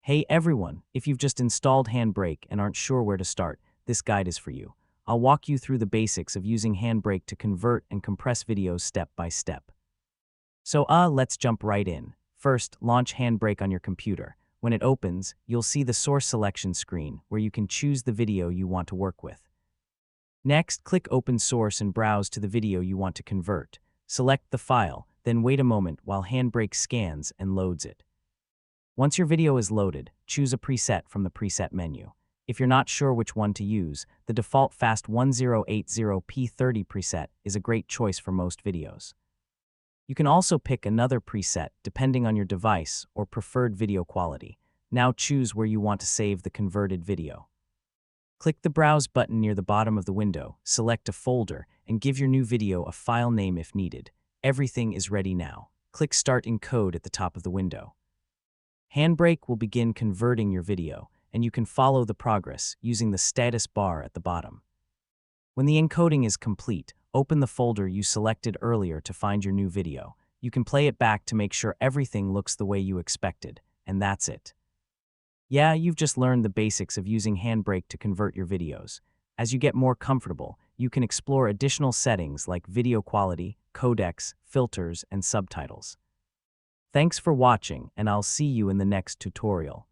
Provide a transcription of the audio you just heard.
Hey everyone, if you've just installed HandBrake and aren't sure where to start, this guide is for you. I'll walk you through the basics of using HandBrake to convert and compress videos step by step. So let's jump right in. First, launch HandBrake on your computer. When it opens, you'll see the source selection screen where you can choose the video you want to work with. Next, click Open Source and browse to the video you want to convert. Select the file, then wait a moment while HandBrake scans and loads it. Once your video is loaded, choose a preset from the preset menu. If you're not sure which one to use, the default Fast 1080p30 preset is a great choice for most videos. You can also pick another preset depending on your device or preferred video quality. Now choose where you want to save the converted video. Click the Browse button near the bottom of the window, select a folder, and give your new video a file name if needed. Everything is ready now. Click Start Encode at the top of the window. HandBrake will begin converting your video, and you can follow the progress using the status bar at the bottom. When the encoding is complete, open the folder you selected earlier to find your new video. You can play it back to make sure everything looks the way you expected, and that's it. Yeah, you've just learned the basics of using HandBrake to convert your videos. As you get more comfortable, you can explore additional settings like video quality, codecs, filters, and subtitles. Thanks for watching, and I'll see you in the next tutorial.